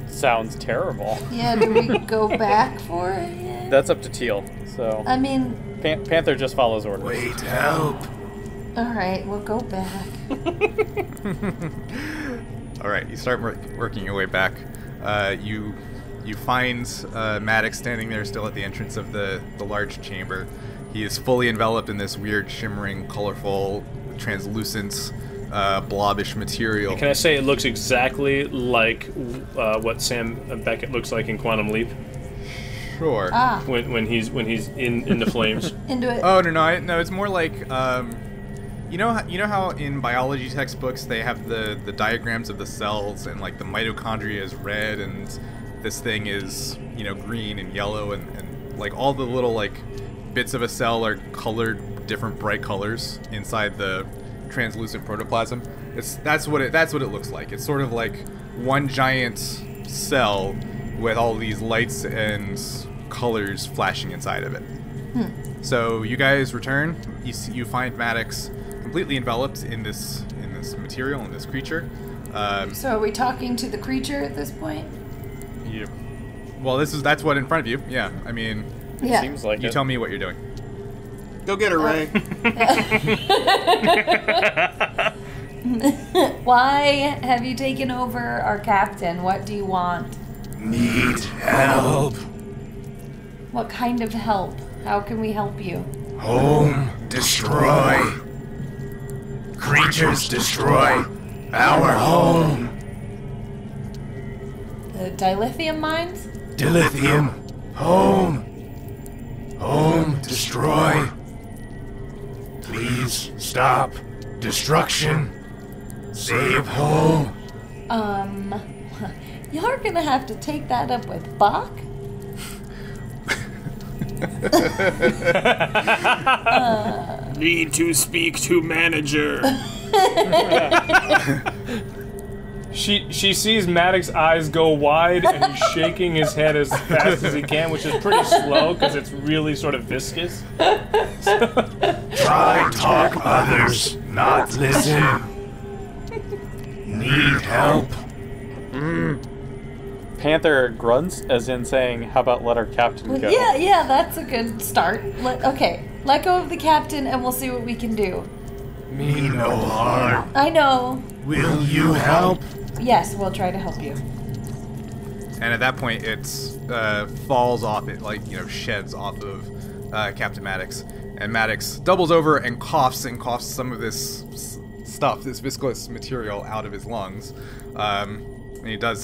sounds terrible. Yeah, do we go back for it? That's up to Teal. So I mean... Panther just follows orders. Wait, help! Alright, we'll go back. Alright, you start working your way back. You find Maddox standing there still at the entrance of the large chamber. He is fully enveloped in this weird, shimmering, colorful, translucent, blobbish material. Can I say it looks exactly like what Sam Beckett looks like in Quantum Leap? Sure. Ah. When he's in the flames. Into it. Oh no! It's more like you know how in biology textbooks they have the diagrams of the cells and like the mitochondria is red and this thing is green and yellow and like all the little like bits of a cell are colored different bright colors inside the translucent protoplasm. That's what it looks like. It's sort of like one giant cell with all these lights and colors flashing inside of it. So you guys return. You find Maddox completely enveloped in this material, in this creature. So are we talking to the creature at this point? Well, that's what in front of you. Yeah, I mean, Yeah. Seems like you it. tell me what you're doing. Go get her, Ray. Why have you taken over our captain? What do you want? Need help. What kind of help? How can we help you? Home destroy. creatures destroy our home. The dilithium mines? Dilithium. Home. Home destroy. Please stop. Destruction. Save home. You're gonna have to take that up with Bach? Need to speak to manager. She sees Maddox's eyes go wide and he's shaking his head as fast as he can, which is pretty slow because it's really sort of viscous. Try talk others, not listen. Need help. Panther grunts, as in saying, how about let our captain go? Yeah, that's a good start. Let go of the captain and we'll see what we can do. Mean no harm. I know. Will you help? Yes, we'll try to help you. And at that point, it falls off. It sheds off of Captain Maddox, and Maddox doubles over and coughs some of this stuff, this viscous material, out of his lungs. And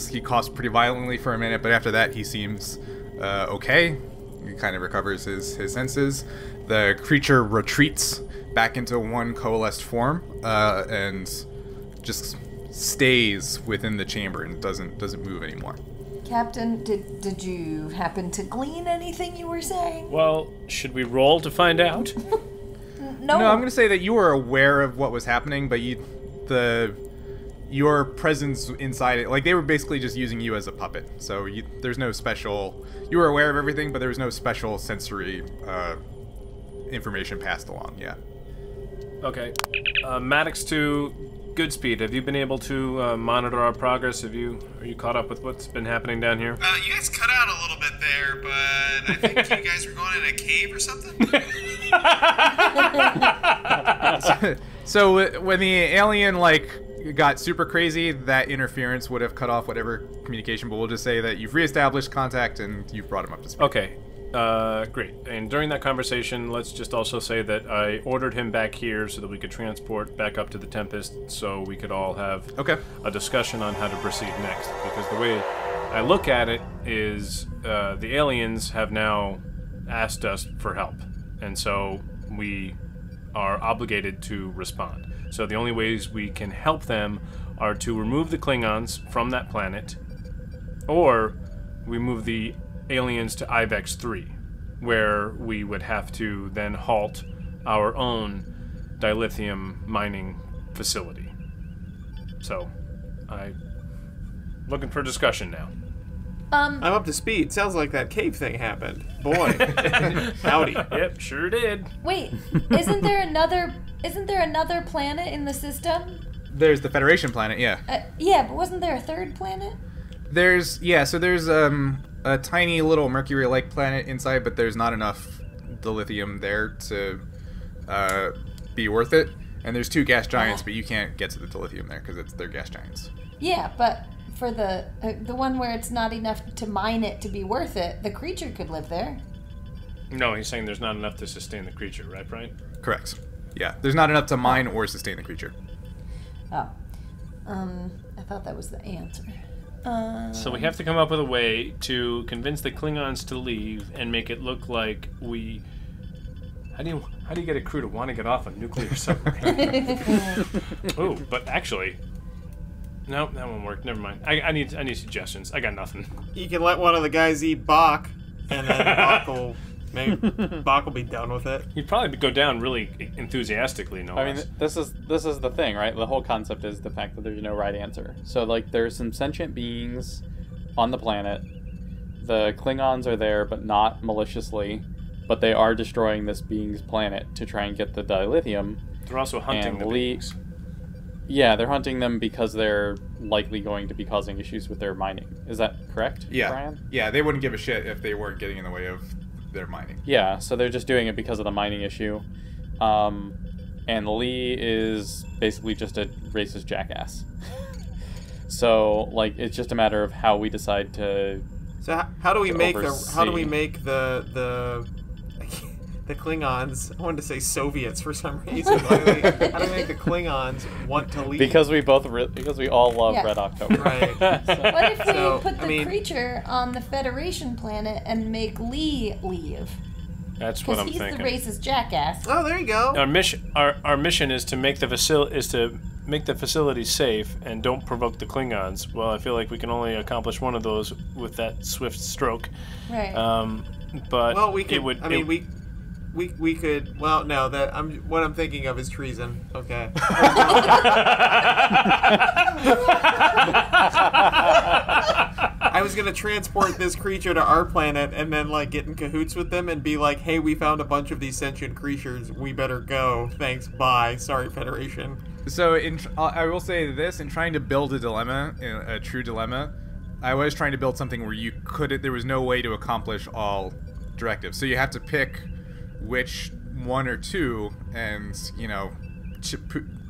he coughs pretty violently for a minute, but after that, he seems okay. He kind of recovers his senses. The creature retreats back into one coalesced form and just stays within the chamber and doesn't move anymore. Captain, did you happen to glean anything you were saying? Well, should we roll to find out? No, I'm going to say that you were aware of what was happening, but your presence inside it, like they were basically just using you as a puppet. So there's no special. You were aware of everything, but there was no special sensory information passed along. Yeah. Okay. Maddox II, Goodspeed, have you been able to monitor our progress? Are you caught up with what's been happening down here? You guys cut out a little bit there, but I think you guys were going in a cave or something? So when the alien got super crazy, that interference would have cut off whatever communication, but we'll just say that you've reestablished contact and you've brought him up to speed. Okay. Great. And during that conversation, let's just also say that I ordered him back here so that we could transport back up to the Tempest so we could all have a discussion on how to proceed next. Because the way I look at it is the aliens have now asked us for help. And so we are obligated to respond. So the only ways we can help them are to remove the Klingons from that planet, or we move the aliens to Ivex II, where we would have to then halt our own dilithium mining facility. So, I'm looking for discussion now. I'm up to speed. Sounds like that cave thing happened. Boy. Howdy. Yep, sure did. Wait, isn't there another planet in the system? There's the Federation planet, yeah. Yeah, but wasn't there a third planet? There's a tiny little Mercury-like planet inside, but there's not enough dilithium there to be worth it. And there's two gas giants, but you can't get to the dilithium there because they're gas giants. Yeah, but for the one where it's not enough to mine it to be worth it, the creature could live there. No, he's saying there's not enough to sustain the creature, right, Brian? Correct. Yeah, there's not enough to mine or sustain the creature. Oh. I thought that was the answer. So we have to come up with a way to convince the Klingons to leave and make it look like we... How do you get a crew to want to get off a nuclear submarine? Oh, but actually... No, that won't work. Never mind. I need suggestions. I got nothing. You can let one of the guys eat Bach, and then Bach will be done with it. He'd probably go down really enthusiastically, no less. I mean, this is the thing, right? The whole concept is the fact that there's no right answer. So, there's some sentient beings on the planet. The Klingons are there, but not maliciously. But they are destroying this being's planet to try and get the dilithium. They're also hunting the beings. Yeah, they're hunting them because they're likely going to be causing issues with their mining. Is that correct, Brian? Yeah, they wouldn't give a shit if they weren't getting in the way of their mining. Yeah, so they're just doing it because of the mining issue. And Lee is basically just a racist jackass. So, it's just a matter of how we decide to... So how do we make the the Klingons, I wanted to say Soviets for some reason. How do they make the Klingons want to leave? Because we all love Red October. Right. What if we put the creature on the Federation planet and make Lee leave? That's what I'm thinking. Because he's the racist jackass. Oh, there you go. Our mission is to make the facility safe and don't provoke the Klingons. Well, I feel like we can only accomplish one of those with that swift stroke. Right. But well, we could. It would, we could. Well, no. What I'm thinking of is treason. Okay. I was gonna transport this creature to our planet and then like get in cahoots with them and be like, "Hey, we found a bunch of these sentient creatures. We better go. Thanks. Bye. Sorry, Federation." So I will say this: in trying to build a dilemma, a true dilemma, I was trying to build something where there was no way to accomplish all directives. So you have to pick which one or two, and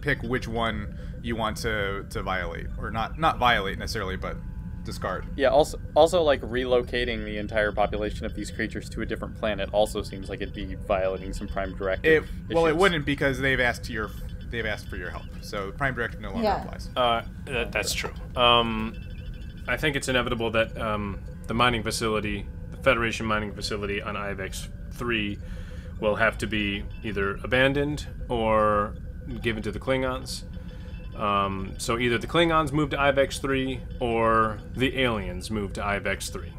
pick which one you want to violate, or not violate necessarily, but discard. Yeah. Also, like relocating the entire population of these creatures to a different planet also seems like it'd be violating some Prime Directive. Well, it wouldn't, because they've asked for your help. So the Prime Directive no longer applies. That's true. I think it's inevitable that the mining facility, the Federation mining facility on Ivex II, will have to be either abandoned or given to the Klingons. So either the Klingons move to Ivex III or the aliens move to Ivex III.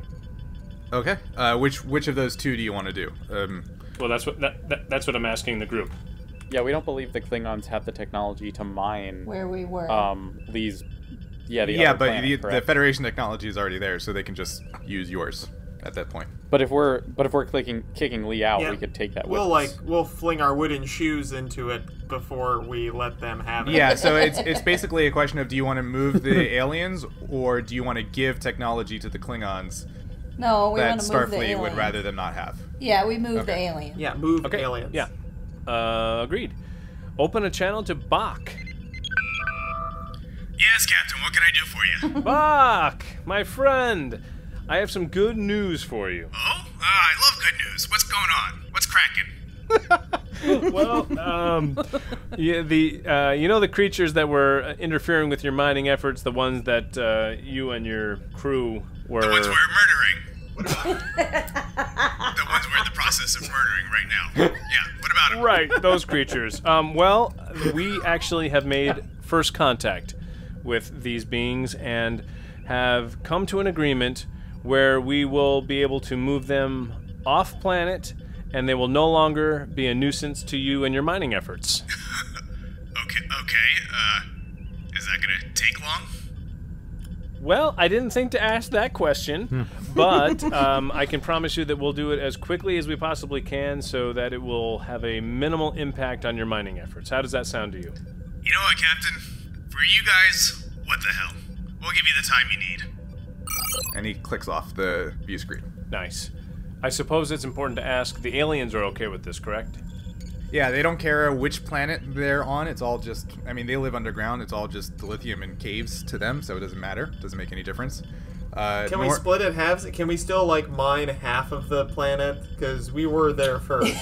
Okay. Which of those two do you want to do? Well, that's what I'm asking the group. Yeah, we don't believe the Klingons have the technology to mine where we were. These. But the Federation technology is already there, so they can just use yours at that point. But if we're kicking Lee out, we could take that with us. We'll fling our wooden shoes into it before we let them have it. Yeah, so it's basically a question of, do you want to move the aliens, or do you want to give technology to the Klingons? No, we want to move the Starfleet aliens. would rather them not have. Yeah, we move the aliens. Yeah, move aliens. Yeah. Agreed. Open a channel to Bach. Yes, Captain, what can I do for you? Bach, my friend, I have some good news for you. Oh? I love good news. What's going on? What's cracking? Well, the creatures that were interfering with your mining efforts, the ones that you and your crew were... The ones we're murdering. What about them? The ones we're in the process of murdering right now. Yeah, what about them? Right, those creatures. Well, we actually have made first contact with these beings and have come to an agreement where we will be able to move them off planet, and they will no longer be a nuisance to you and your mining efforts. Okay. Is that gonna take long? Well, I didn't think to ask that question, but I can promise you that we'll do it as quickly as we possibly can so that it will have a minimal impact on your mining efforts. How does that sound to you? You know what, Captain? For you guys, what the hell? We'll give you the time you need. And he clicks off the view screen. Nice. I suppose it's important to ask, the aliens are okay with this, correct? Yeah, they don't care which planet they're on. It's all just, they live underground. It's all just lithium and caves to them, so it doesn't matter. It doesn't make any difference. Can we split it halves? Can we still, mine half of the planet? Because we were there first.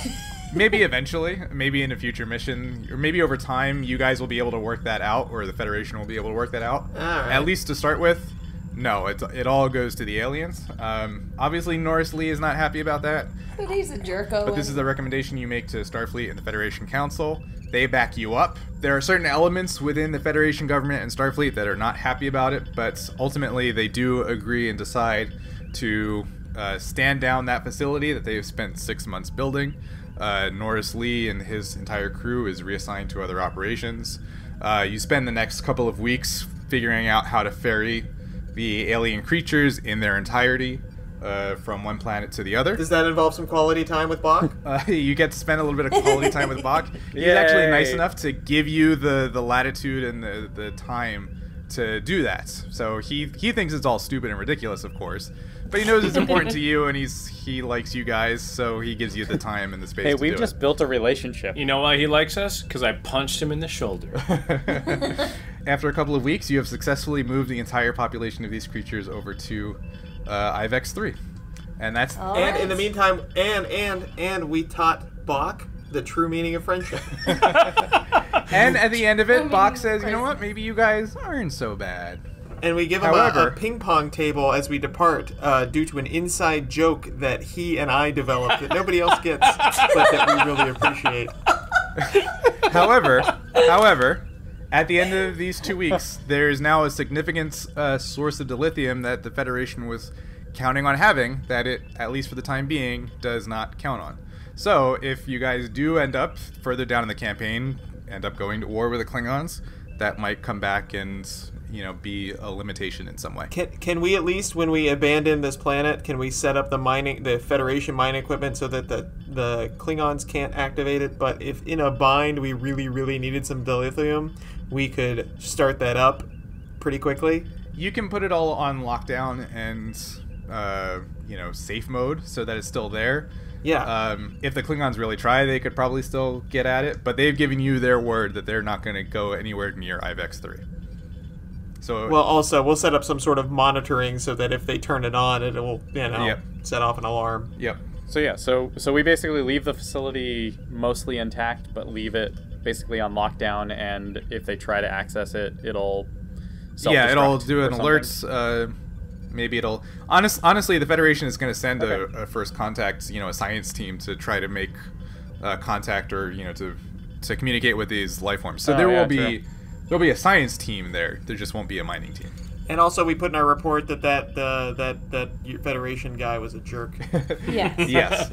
Maybe eventually. Maybe in a future mission. Or maybe over time, you guys will be able to work that out, or the Federation will be able to work that out. All right. At least to start with. No, it all goes to the aliens. Obviously, Norris Lee is not happy about that. But he's a jerko. But this is a recommendation you make to Starfleet and the Federation Council. They back you up. There are certain elements within the Federation government and Starfleet that are not happy about it, but ultimately they do agree and decide to stand down that facility that they've spent 6 months building. Norris Lee and his entire crew is reassigned to other operations. You spend the next couple of weeks figuring out how to ferry the alien creatures in their entirety from one planet to the other. Does that involve some quality time with Bach? You get to spend a little bit of quality time with Bach. He's actually nice enough to give you the latitude and the time to do that. So he thinks it's all stupid and ridiculous, of course. But he knows it's important to you, and he likes you guys, so he gives you the time and the space to do it. Hey, we've just built a relationship. You know why he likes us? Because I punched him in the shoulder. After a couple of weeks, you have successfully moved the entire population of these creatures over to Ivex II. And that's and in the meantime, and we taught Bach the true meaning of friendship. And at the end of it, Bach says, "You know what? Maybe you guys aren't so bad." And we give him a ping pong table as we depart, due to an inside joke that he and I developed that nobody else gets, but that we really appreciate. However, at the end of these 2 weeks, there is now a significant source of dilithium that the Federation was counting on having that it, at least for the time being, does not count on. So if you guys do end up further down in the campaign, end up going to war with the Klingons, that might come back and be a limitation in some way. Can we at least, when we abandon this planet, can we set up the Federation mining equipment so that the Klingons can't activate it? But if in a bind we really, really needed some dilithium, we could start that up pretty quickly. You can put it all on lockdown and safe mode so that it's still there. Yeah. If the Klingons really try, they could probably still get at it, but they've given you their word that they're not going to go anywhere near Ivex III. So, well, also, we'll set up some sort of monitoring so that if they turn it on, it will, set off an alarm. Yep. So we basically leave the facility mostly intact, but leave it basically on lockdown, and if they try to access it, it'll self-destruct. It'll do an alerts. Maybe it'll... Honestly, the Federation is going to send a first contact, a science team to try to make contact or, to communicate with these life forms. So there'll be a science team there. There just won't be a mining team. And also, we put in our report that Federation guy was a jerk. Yes. Yes.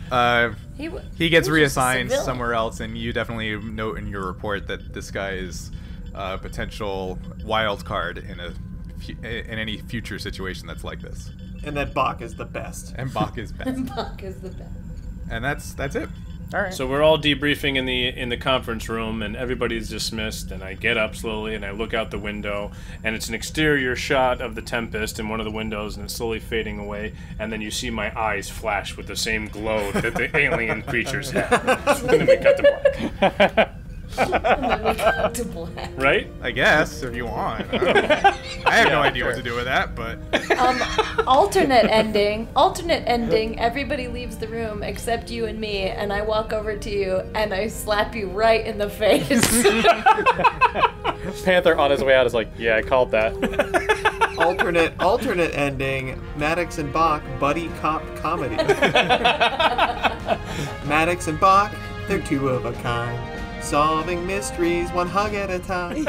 He gets reassigned somewhere else, and you definitely note in your report that this guy is a potential wild card in any future situation that's like this. And that Bach is the best. And Bach is best. And that's it. All right. So we're all debriefing in the conference room, and everybody's dismissed. And I get up slowly, and I look out the window, and it's an exterior shot of the Tempest in one of the windows, and it's slowly fading away. And then you see my eyes flash with the same glow that the alien creatures have. And then we cut to black. Right? I guess, if you want. I have no idea what to do with that, but... Alternate ending, everybody leaves the room except you and me, and I walk over to you, and I slap you right in the face. Panther on his way out is like, yeah, I called that. Alternate ending, Maddox and Bach, buddy cop comedy. Maddox and Bach, they're two of a kind. Solving mysteries one hug at a time.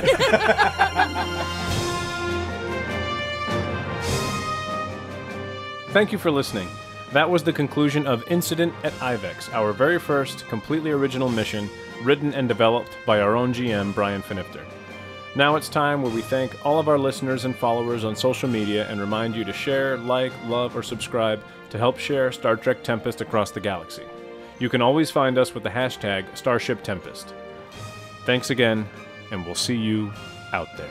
Thank you for listening. That was the conclusion of Incident at Ivex, our very first completely original mission, written and developed by our own GM, Brian Finifter. Now it's time where we thank all of our listeners and followers on social media and remind you to share, like, love, or subscribe to help share Star Trek Tempest across the galaxy. You can always find us with the hashtag Starship Tempest. Thanks again, and we'll see you out there.